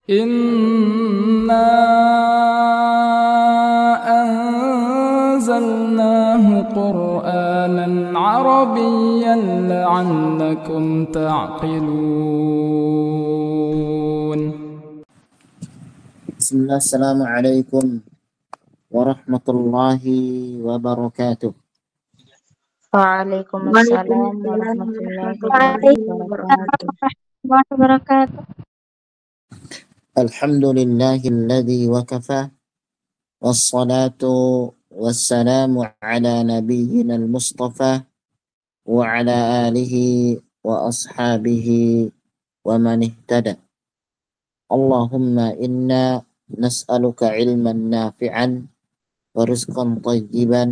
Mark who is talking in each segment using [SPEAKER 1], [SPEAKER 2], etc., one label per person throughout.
[SPEAKER 1] إنا أنزلناه قرآنا عربيا لعلكم تعقلون.
[SPEAKER 2] بسم الله. السلام عليكم ورحمة الله وبركاته.
[SPEAKER 3] Waalaikumsalam warahmatullahi wabarakatuh.
[SPEAKER 2] الحمد لله الذي وكفى والصلاة والسلام على نبينا المصطفى وعلى آله وأصحابه ومن اهتدى. اللهم إنا نسألك علما نافعا ورزقا طيبا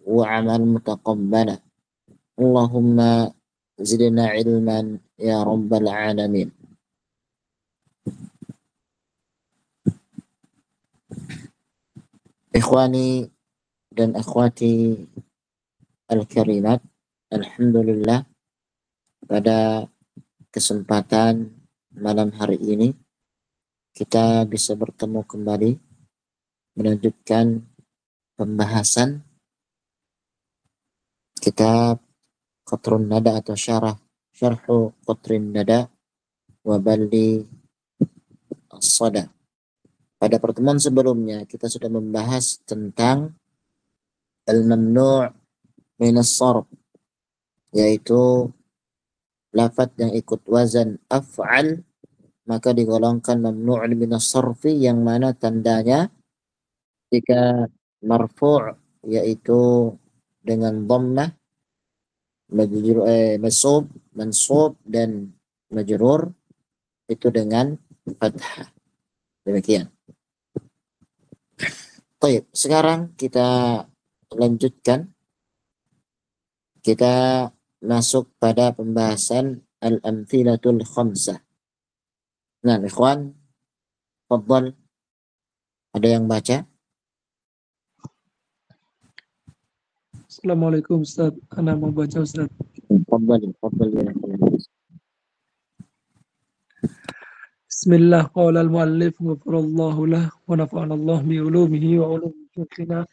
[SPEAKER 2] وعمل متقبلا. اللهم زدنا علما يا رب العالمين. Ikhwani dan akhwati al-karimat, alhamdulillah pada kesempatan malam hari ini kita bisa bertemu kembali melanjutkan pembahasan kitab Qatrun Nada atau Syarhu Qatrun Nada wa Balli As-Sada. Pada pertemuan sebelumnya kita sudah membahas tentang al-mamnu' min as-sarf, yaitu lafaz yang ikut wazan af'al maka digolongkan mamnu' min as-sarfi, yang mana tandanya jika marfu' yaitu dengan dhammah, mansub dan majrur itu dengan fathah. Demikian. Baik, sekarang kita lanjutkan. Kita masuk pada pembahasan al-amthilatul khamsah. Nah, ikhwan, fadhal, ada yang baca?
[SPEAKER 4] Assalamualaikum Ustaz, ana mau baca Ustaz.
[SPEAKER 2] Fadhal ya.
[SPEAKER 4] Bismillah, qala al-muallif ghafarallahu lahu wa nafa'ana Allah bi ulumihi wa ulumi shaykhina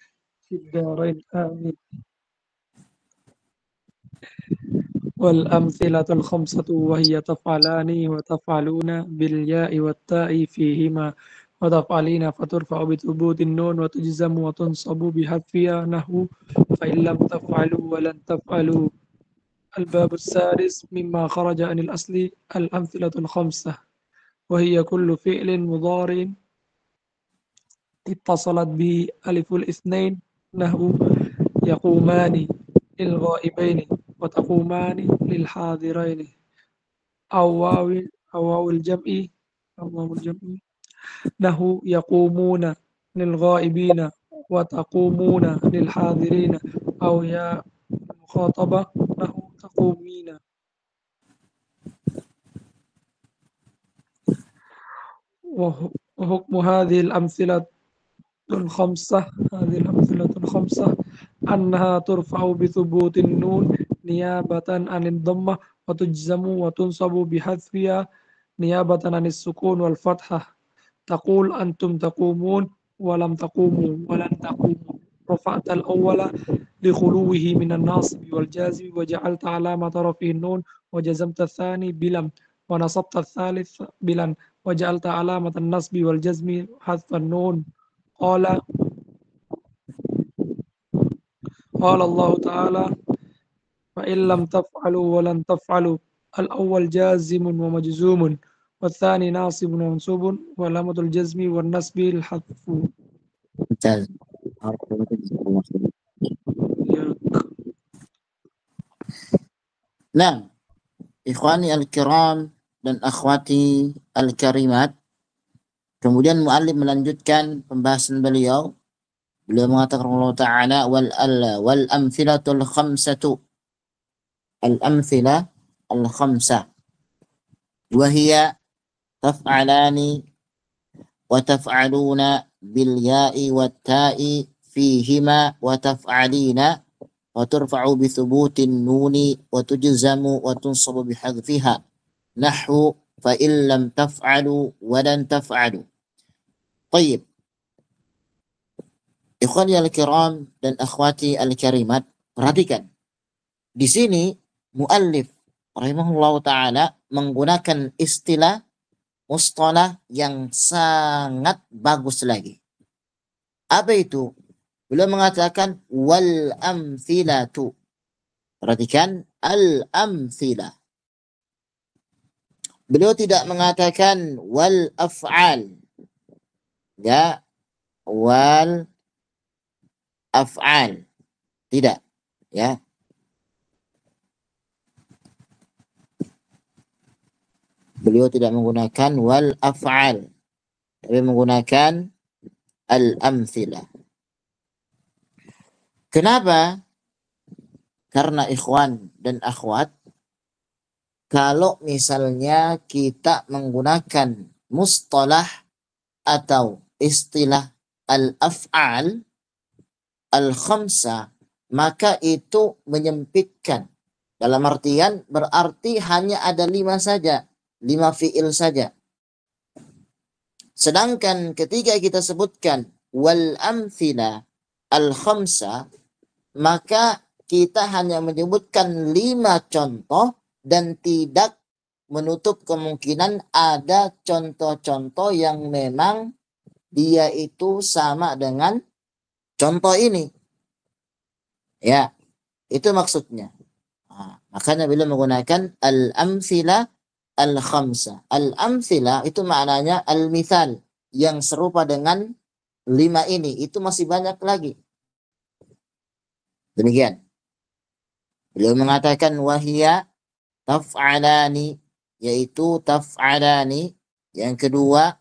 [SPEAKER 4] fid darain amin. Wal amthilatul khamsatu wa hiya taf'alani wa taf'aluna bil ya'i wat ta'i fihima wa taf'alina faturfa'u bi thubutin nun wa tujzamu wa tunsabu bi hadfiha nahu fa in lam taf'alu wa lan taf'alu. Al-bab as-sadis mimma kharaja anil asli al-amthilatul khamsah وهي كل فعل مضارع اتصلت به ألف الاثنين نحو يقومان للغائبين وتقومان للحاضرين أو واو الجمع نحو يقومون للغائبين وتقومون للحاضرين أو يا المخاطبة نحو تقومين. وحكم هذه الأمثلة الخمسة أنها ترفع بثبوت النون نيابة عن الضمة وتجزم وتنصب بحذفها نيابة عن السكون والفتحة. تقول أنتم تقومون ولم تقوموا ولن تقوموا. رفعت الأول لخلوه من الناصب والجازم وجعلت علامة رفعه النون وجزمت الثاني بلم ونصبت الثالث بلن وجعلت علامة النصب والجزم حذف النون. قال الله تعالى فإن لم تفعلوا ولن تفعلوا. الأول جازم ومجزوم والثاني ناصب ومنصوب وعلامة الجزم والنصب الحذف.
[SPEAKER 2] ممتاز. Nah, ikhwani al-kiram dan akhwati al-karimat, kemudian mu'allim melanjutkan pembahasan beliau. Beliau mengatakan Allah Ta'ala wal amthilatul khamsatu, al-amthila al-khamsah wa hiya taf'alani wa taf'aluna bil ya'i wat ta'i fihima wa taf'alina wa turfa'u bi thubutin nuni wa tujzamu wa tunsabu bi hadfiha nahwu fa illam taf'alu wa lan taf'alu. Tayyib. Ikhwani al-kiram dan akhwati al-karimat, perhatikan. Di sini muallif rahimahullah taala menggunakan istilah mustalah yang sangat bagus lagi. Apa itu? Beliau mengatakan wal amthilatu. Perhatikan al-amthilah. Beliau tidak mengatakan wal af'al. Ya, wal af'al. Tidak, ya. Beliau tidak menggunakan wal af'al, tapi menggunakan al-amthilah. Kenapa? Karena ikhwan dan akhwat, kalau misalnya kita menggunakan mustalah atau istilah al-af'al al-khamsa, maka itu menyempitkan. Dalam artian berarti hanya ada 5 saja, 5 fi'il saja. Sedangkan ketika kita sebutkan wal amthila al-khamsa, maka kita hanya menyebutkan 5 contoh dan tidak menutup kemungkinan ada contoh-contoh yang memang dia itu sama dengan contoh ini. Ya, itu maksudnya. Nah, makanya bila menggunakan al-amthila al-khamsa. Al-amthila itu maknanya al-mithal, yang serupa dengan 5 ini. Itu masih banyak lagi. Demikian. Beliau mengatakan wahia taf'alani, yaitu taf'alani. Yang kedua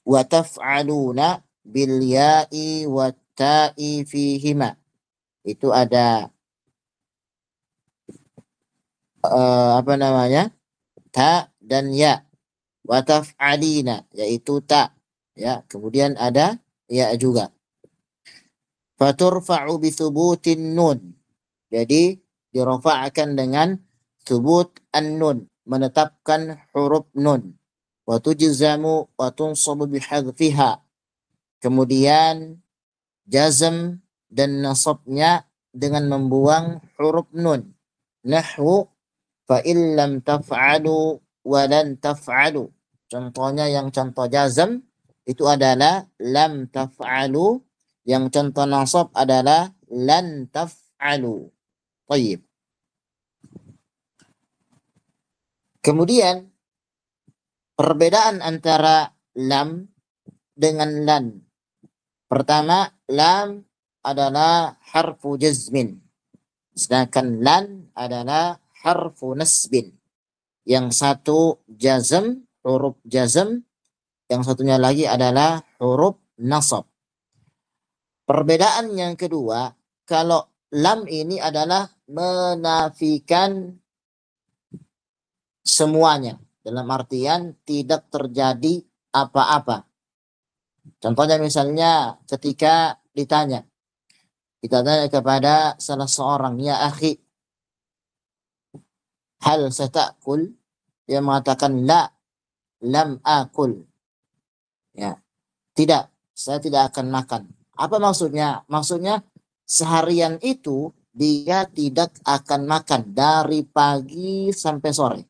[SPEAKER 2] wa taf'aluna bil ya'i wa ta'i fihima. Itu ada ta dan ya. Wa taf'alina, yaitu ta, ya. Kemudian ada ya juga. Faturfa'u bi thubutin nun. Jadi dirafa'akan dengan thubut an-nun, menetapkan huruf nun. Wa tujzamu wa tunsabu bihadfiha. Kemudian jazm dan nasabnya dengan membuang huruf nun. Nahwu fa illam taf'alu wa lan taf'alu. Contohnya yang contoh jazm itu adalah lam taf'alu, yang contoh nasab adalah lan taf'alu. Baik. Kemudian perbedaan antara lam dengan lan. Pertama, lam adalah harfu jazmin, sedangkan lan adalah harfu nasbin. Yang satu jazm, huruf jazm, yang satunya lagi adalah huruf nasab. Perbedaan yang kedua, kalau lam ini adalah menafikan semuanya, dalam artian tidak terjadi apa-apa. Contohnya misalnya ketika ditanya, kita tanya kepada salah seorang, ya akhi, hal satakul? Dia mengatakan la, lam akul. Ya, tidak, saya tidak akan makan. Apa maksudnya? Maksudnya seharian itu dia tidak akan makan dari pagi sampai sore.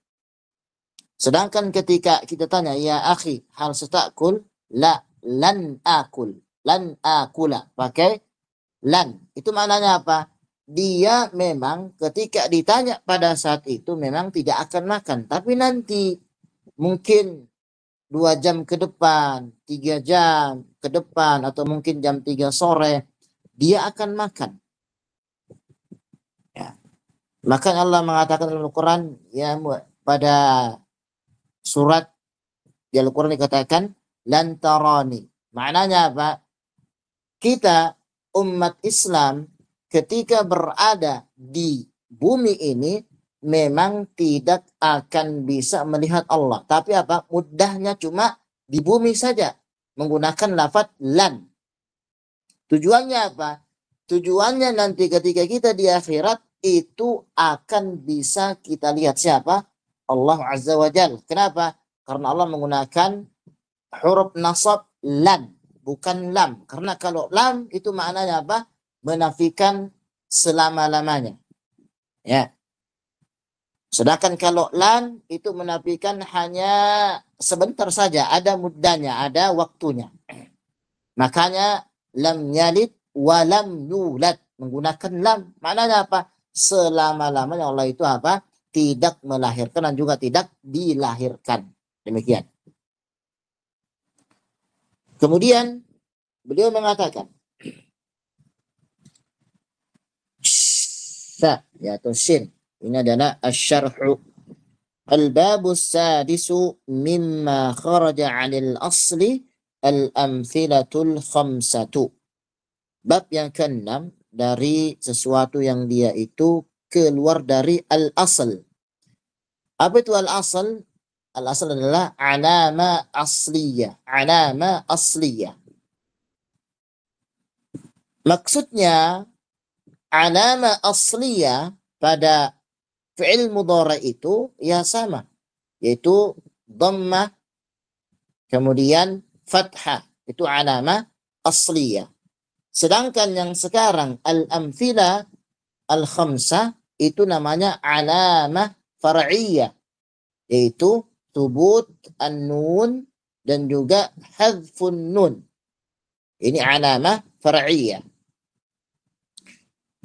[SPEAKER 2] Sedangkan ketika kita tanya, ya akhi, hal satakul? La, lan akul. Lan akula. Pakai lan. Itu maknanya apa? Dia memang ketika ditanya pada saat itu memang tidak akan makan. Tapi nanti mungkin 2 jam ke depan, 3 jam ke depan, atau mungkin jam 3 sore, dia akan makan. Ya. Maka Allah mengatakan dalam Al-Quran, ya, pada surat di Al-Quran dikatakan lan tarani. Maknanya apa? Kita umat Islam ketika berada di bumi ini memang tidak akan bisa melihat Allah. Tapi apa? Mudahnya cuma di bumi saja menggunakan lafaz lan. Tujuannya apa? Tujuannya nanti ketika kita di akhirat itu akan bisa kita lihat siapa? Allah Azza wa Jal. Kenapa? Karena Allah menggunakan huruf nasab lan, bukan lam. Karena kalau lam itu maknanya apa? Menafikan selama-lamanya. Ya. Sedangkan kalau lan itu menafikan hanya sebentar saja, ada muddanya, ada waktunya. Makanya lam yalid wa lam yulad, menggunakan lam. Maknanya apa? Selama-lamanya Allah itu apa? Tidak melahirkan dan juga tidak dilahirkan. Demikian. Kemudian beliau mengatakan yaitu shin. Ini adalah asyarhu. Al-babu sadisu mimma kharaja 'anil asli al-amthilatul khamsatu. Bab yang keenam dari sesuatu yang dia itu keluar dari al-asl. Apa itu al-asl? Al-asl adalah alama asliyah. Alama asliyah. Maksudnya alama asliyah pada fi'il mudhari itu ya sama, yaitu dhammah kemudian fathah, itu alama asliyah. Sedangkan yang sekarang al-amthila al-khamsah itu namanya alamah far'iyah, yaitu thubut an-nun dan juga hadfun nun. Ini alamah far'iyah.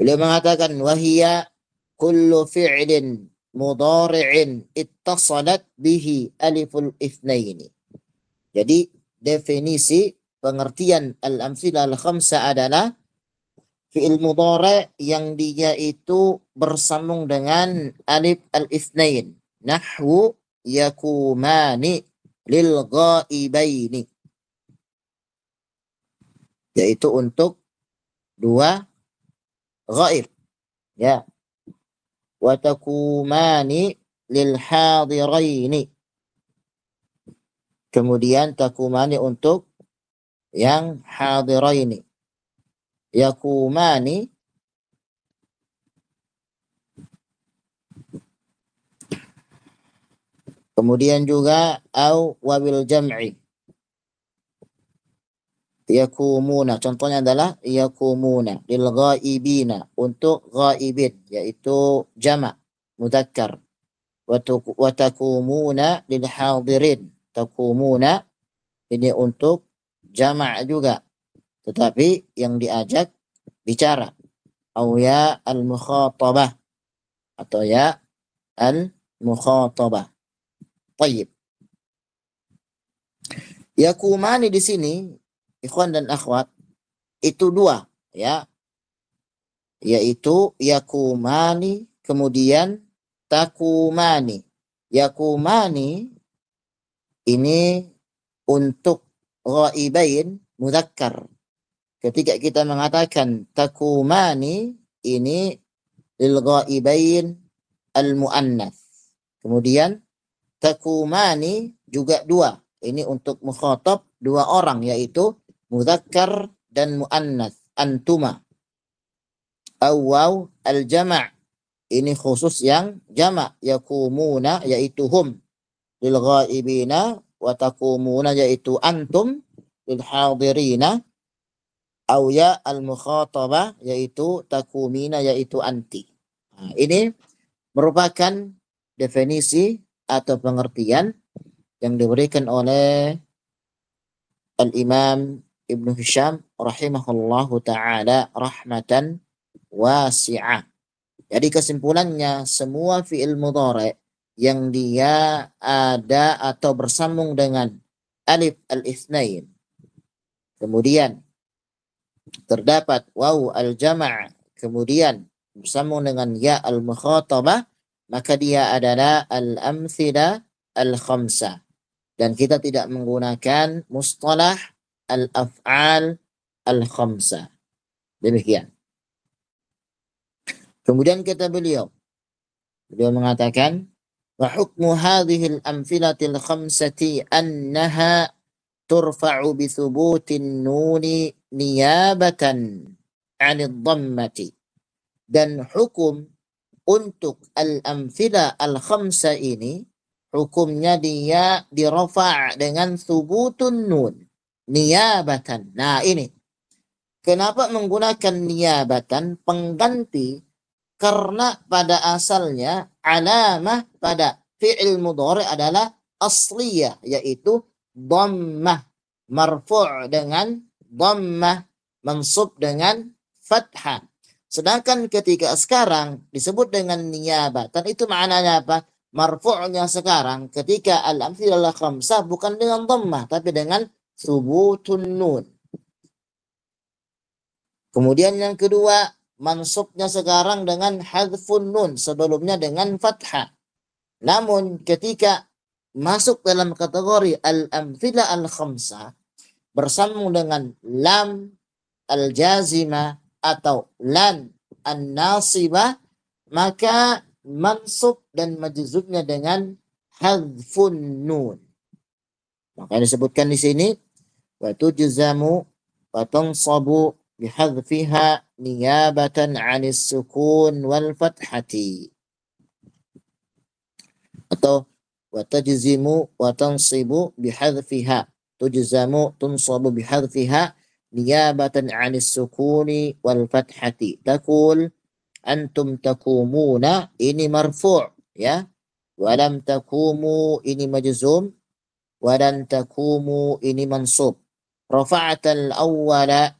[SPEAKER 2] Beliau mengatakan wahiyya kullu fi'lin mudhari'in ittasalat bihi aliful itsnaini. Jadi definisi pengertian al-amthilah al-khamsa adalah fi'il mudhari' yang dia itu bersambung dengan alif al-itsnain. Nahwu yakumani lil ghaibaini. Yaitu untuk dua ghaib. Ya. Wa takumani lil hadiraini. Kemudian takumani untuk yang hadiraini. Yakumani kemudian juga au wabil jam'i. Yakumuna, contohnya adalah yakumuna lil ghaibina, untuk ghaibin yaitu jamak mudzakkar. Wa takumuna lil hadirin, takumuna ini untuk jamak juga tetapi yang diajak bicara. Au ya al mukhatabah atau ya al mukhatabah. Baik. Yakumani di sini ikhwan dan akhwat itu dua, ya, yaitu yakumani kemudian takumani. Yakumani ini untuk ghaibain mudzakkar. Ketika kita mengatakan takumani ini lil ghaibain al muannats. Kemudian takumani juga dua, ini untuk mukhatab dua orang yaitu mudzakkar dan muannats, antuma. Awaw al-jama' ini khusus yang jama', yakumuna yaitu hum lil ghaibina wa takumuna yaitu antum lil hadirina. Aw ya al-mukhatabah yaitu takumina yaitu anti. Nah, ini merupakan definisi atau pengertian yang diberikan oleh Al-Imam Ibn Hisham rahimahullahu ta'ala rahmatan wasi'ah. Jadi kesimpulannya semua fi'il mudhari' yang dia ada atau bersambung dengan alif al-itsnain. Kemudian terdapat waw al-jama', kemudian bersambung dengan ya al-mukhatabah, maka dia adalah al-amthila al-khamsah. Dan kita tidak menggunakan mustalah al-af'al al-khamsah. Demikian. Kemudian kata beliau mengatakan wa hukmu hadhihi al-amthilatil khamsati annaha turfa'u bi thubutin nuni niyabatan 'anid dhammati. Dan hukum untuk al-amthila al-khamsa ini hukumnya dia dirafa' dengan thubutun nun niyabatan. Nah, ini kenapa menggunakan niyabatan pengganti? Karena pada asalnya alamah pada fi'il mudhari adalah asliyah, yaitu dhammah, marfu' dengan dhammah, mansub dengan fathah. Sedangkan ketika sekarang disebut dengan niyabatan, itu maknanya apa? Marfu'nya sekarang ketika al-amthilah khamsah bukan dengan dhammah tapi dengan thubutun nun. Kemudian yang kedua, mansubnya sekarang dengan hadfun nun, sebelumnya dengan fathah. Namun ketika masuk dalam kategori al-amthilah al-khamsah bersambung dengan lam al-jazimah atau lan an-nasibah, maka mansub dan majzubnya dengan hadfun nun. Maka disebutkan di sini wa tujzamu wa tansabu bihadfiha niyabatan 'anis sukun wal fathati, atau wa tajzimu wa tansibu bihadfiha, tujzamu tunsabu bihadfiha niyabatan 'anis sukuni wal fathati. Taqul antum takumuna, ini marfu' ya, walam takumu ini majzum, walan takumu ini mansub. Rafa'atal awwala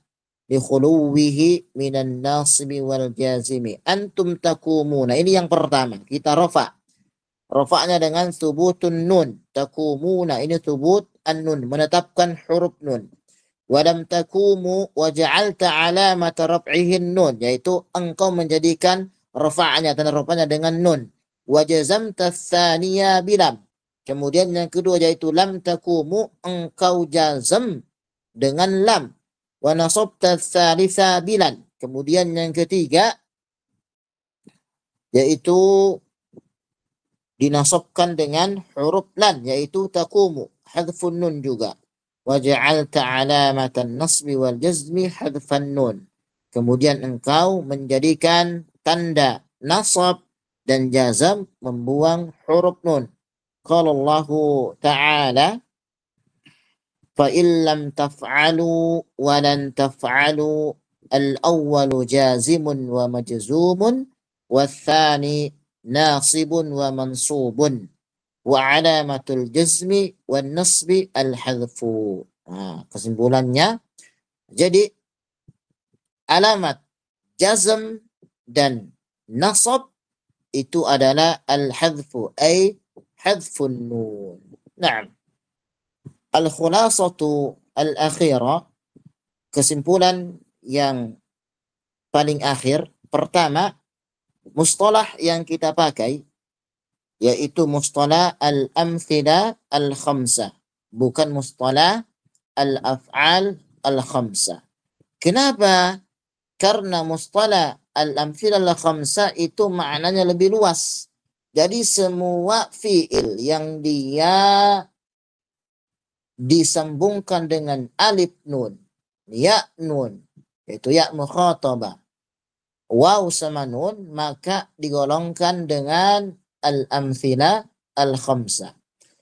[SPEAKER 2] likhuluwihi minan nasibi wal jazimi. Antum takumuna, ini yang pertama kita rafa'. Rafa'nya dengan thubutun nun. Takumuna ini thubut an-nun, menetapkan huruf nun. Walam takumu wa ja'alta alamata raf'ihin nun, yaitu engkau menjadikan rafa'nya, tanda rafa'nya dengan nun. Wa jazamta tsaniya bilam. Kemudian yang kedua yaitu lam takumu, engkau jazam dengan lam. Wa nasabta tsalitsa bilan. Kemudian yang ketiga yaitu dinasabkan dengan huruf lan, yaitu takumu, hadfun nun juga. Wa ja'alta alamatan nasbi wal jazmi hadfan nun. Kemudian engkau menjadikan tanda nasab dan jazam membuang huruf nun. Qala Allah Ta'ala فَإِن لَّمْ تَفْعَلُوا وَلَن تَفْعَلُوا الْأَوَّلُ جَازِمٌ وَمَجْزُومٌ وَالثَّانِي نَاصِبٌ وَمَنصُوبٌ وَعَلَامَةُ الْجَزْمِ وَالنَّصْبِ الْحَذْفُ. Kesimpulannya, jadi alamat jazm dan nasab itu adalah al-hadfu, ay hadfun nun. Naam. Al-khulasatu al-akhirah, kesimpulan yang paling akhir. Pertama, mustalah yang kita pakai yaitu mustalah al-amthila al-khamsah, bukan mustalah al-af'al al-khamsah. Kenapa? Karena mustalah al-amthila al-khamsah itu maknanya lebih luas. Jadi semua fi'il yang dia disambungkan dengan alif nun, ya nun, yaitu ya mukhatabah, waw sama nun, maka digolongkan dengan al-amthila al-khamsah.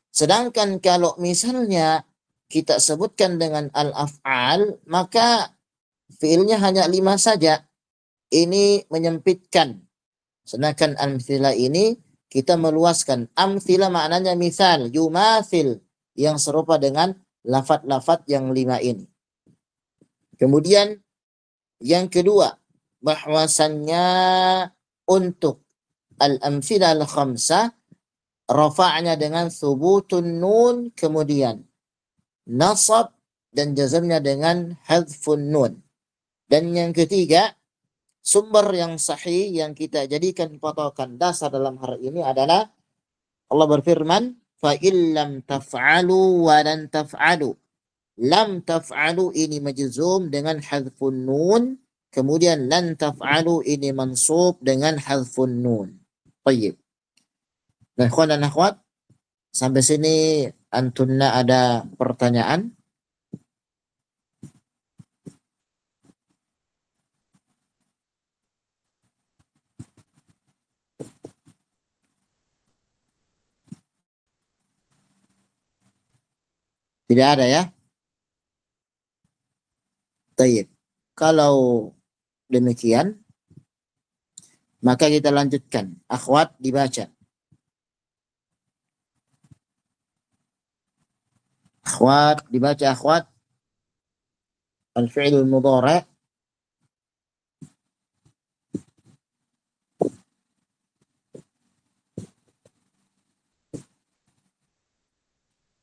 [SPEAKER 2] Sedangkan kalau misalnya kita sebutkan dengan al-af'al, maka fiilnya hanya 5 saja. Ini menyempitkan. Sedangkan amthila ini kita meluaskan. Amthila maknanya misal, yumathil, yang serupa dengan lafat-lafat yang 5 ini. Kemudian yang kedua, bahwasannya untuk al-amthila al-khamsah rafa'nya dengan thubutun nun, kemudian nasab dan jazamnya dengan hadfun nun. Dan yang ketiga, sumber yang sahih yang kita jadikan patokan dasar dalam hal ini adalah Allah berfirman, fa illam taf'alu wa lan taf'alu. Lam taf'alu ini majzum dengan hadfun nun, kemudian lan taf'alu ini mansub dengan hadfun nun. Baik. Nah, ikhwan dan akhwat, sampai sini antunna ada pertanyaan? Tidak ada ya? Tayyib. Kalau demikian, maka kita lanjutkan. Akhwat dibaca. Akhwat dibaca akhwat. Al-fi'l al-mudhari'.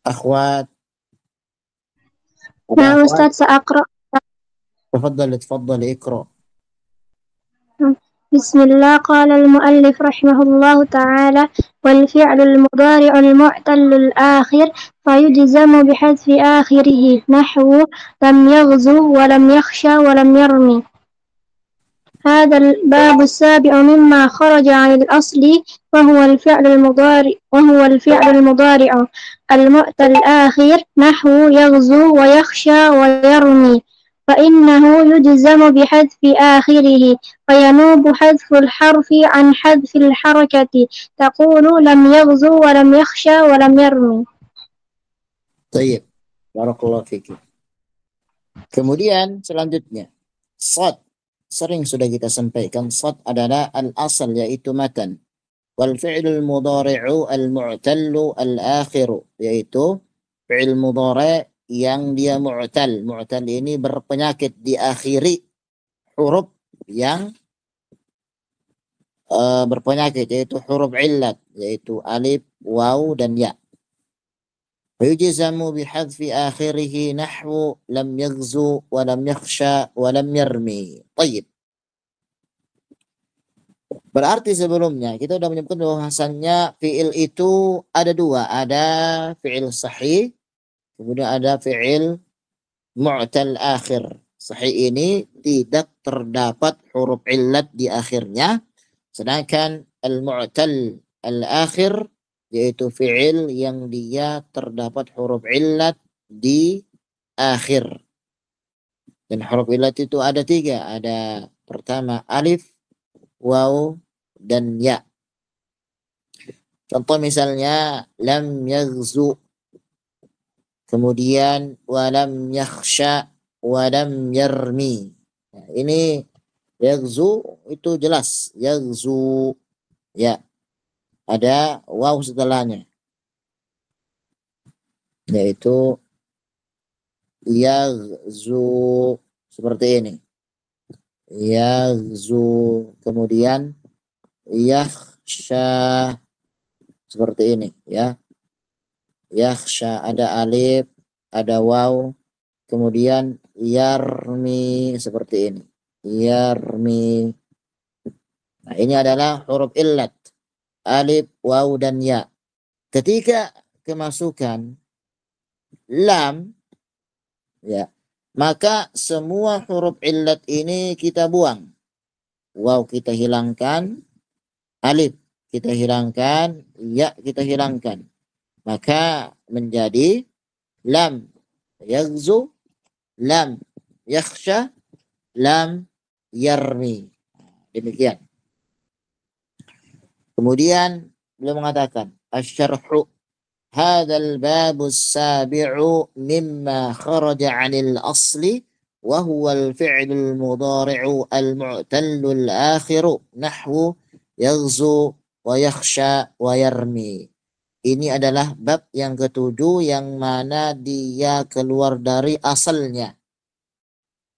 [SPEAKER 2] أخوات
[SPEAKER 3] نعم أستاذ سأقرأ.
[SPEAKER 2] تفضل اقرأ.
[SPEAKER 3] بسم الله. قال المؤلف رحمه الله تعالى: والفعل المضارع المعتل الآخر فيجزم بحذف آخره، نحو لم يغزو ولم يخشى ولم يرمي. هذا الباب السابع مما خرج عن الأصل، وهو الفعل المضارع المعتل الآخر، نحو يغزو ويخشى ويرمي، فإنه يجزم بحذف آخره، فينوب حذف الحرف عن حذف الحركة، تقول لم يغزو ولم يخشى ولم يرمي.
[SPEAKER 2] Tayyib. Barakallahu fiik. Kemudian selanjutnya, sad. Sering sudah kita sampaikan, sad adalah al-asal, yaitu matan. Wal fi'lul mudhari'u al-mu'tallu al-akhiru, yaitu fi'il mudhari' yang dia mu'tal. Mu'tal ini berpenyakit, diakhiri huruf yang berpenyakit, yaitu huruf illat, yaitu alif, waw, dan ya. Fayujzamu bihadfi akhirih nahwu lam yaghzu wa lam yakhsha wa lam yarmi. Tayyib. Berarti sebelumnya kita sudah menyebutkan bahwasannya fi'il itu ada dua, ada fi'il sahih, kemudian ada fi'il mu'tal akhir. Sahih ini tidak terdapat huruf illat di akhirnya, sedangkan al-mu'tal al-akhir yaitu fi'il yang dia terdapat huruf illat di akhir. Dan huruf illat itu ada tiga. Ada pertama alif, waw, dan ya. Contoh misalnya lam yaghzu, kemudian walam yakhsha, walam yarmi. Nah, ini yaghzu itu jelas, yaghzu ya. Ada waw setelahnya, yaitu yaghzu, seperti ini. Yaghzu, kemudian yakhsha, seperti ini ya. Yakhsha ada alif, ada waw, kemudian yarmi, seperti ini. Yarmi. Nah, ini adalah huruf illat, alif, waw, dan ya. Ketika kemasukan lam ya, maka semua huruf illat ini kita buang. Waw kita hilangkan, alif kita hilangkan, ya kita hilangkan. Maka menjadi lam yaghzu, lam yakhsha, lam yarmi. Demikian. Kemudian beliau mengatakan asy-syarhu hadzal babus sabi'u mimma kharaja 'anil asli wa huwa al-fi'lul mudhari'u al-mu'tallu al-akhiru nahwu yaghzu wa yakhsha wa yarmi. Ini adalah bab yang ketujuh yang mana dia keluar dari asalnya.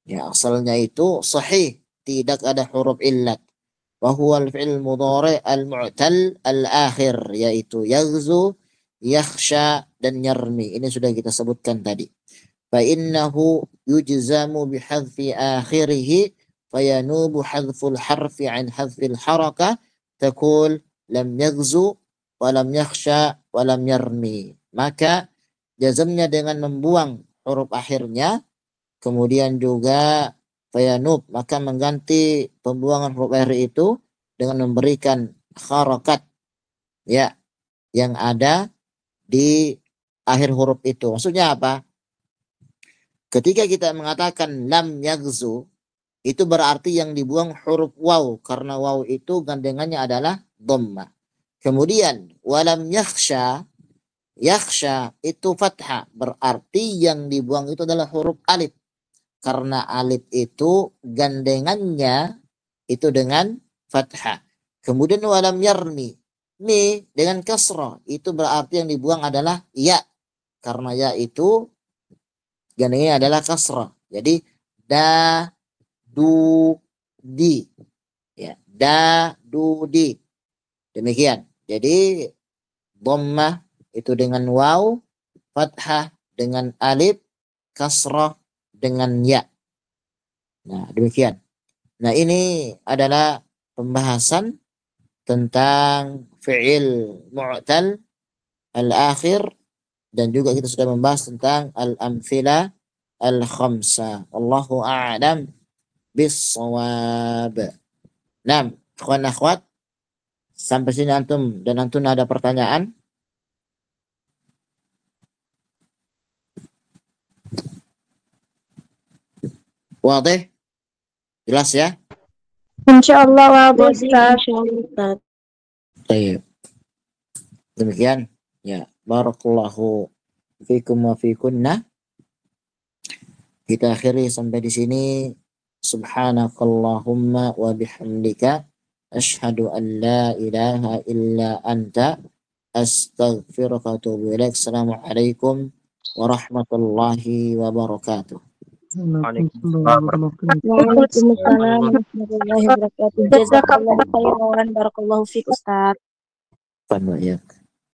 [SPEAKER 2] Ya, asalnya itu sahih, tidak ada huruf illat. Wa huwa al-fi'l mudhari' al-mu'tal al-akhir, yaitu yaghzu, yakhsha, dan yarmi. Ini sudah kita sebutkan tadi. Fa innahu yujzamu bihadfi akhirih fayanubu hadful harfi an hadfil harakah, taqul lam yaghzu wa lam yakhsha wa lam yarmi. Maka jazamnya dengan membuang huruf akhirnya, kemudian juga fayanub, maka mengganti pembuangan huruf akhir itu dengan memberikan harakat ya yang ada di akhir huruf itu. Maksudnya apa? Ketika kita mengatakan lam yaghzu, itu berarti yang dibuang huruf waw, karena waw itu gandengannya adalah dhammah. Kemudian walam yakhsha, Yakhsha itu fathah, berarti yang dibuang itu adalah huruf alif. Karena alif itu gandengannya itu dengan fathah. Kemudian walam yarmi, mi dengan kasrah, itu berarti yang dibuang adalah ya. Karena ya itu gandengannya adalah kasrah. Jadi da, du, di. Ya, da, du, di. Demikian. Jadi dhammah itu dengan waw, fathah dengan alif, kasrah dengan ya. Nah, demikian. Nah, ini adalah pembahasan tentang fi'il mu'tal al-akhir, dan juga kita sudah membahas tentang al-amthila al-khamsa. Allahu a'lam bis-shawab. Nah, ikhwan akhwat, sampai sini antum dan antun ada pertanyaan? Wadih? Jelas ya?
[SPEAKER 3] Insyaallah wadih Ustaz.
[SPEAKER 2] Baik. Demikian. Ya, barakallahu fikum wa fikunna. Kita akhiri sampai di sini. Subhanakallahumma wa bihamdika asyhadu an la ilaha illa anta astaghfiruka wa atubu ilaik. Assalamualaikum warahmatullahi wabarakatuh.
[SPEAKER 3] Waalaikumsalam warahmatullahi wabarakatuh. Jazakallahu khairan. Barakallahu fiik Ustaz.
[SPEAKER 2] Fadlan ya.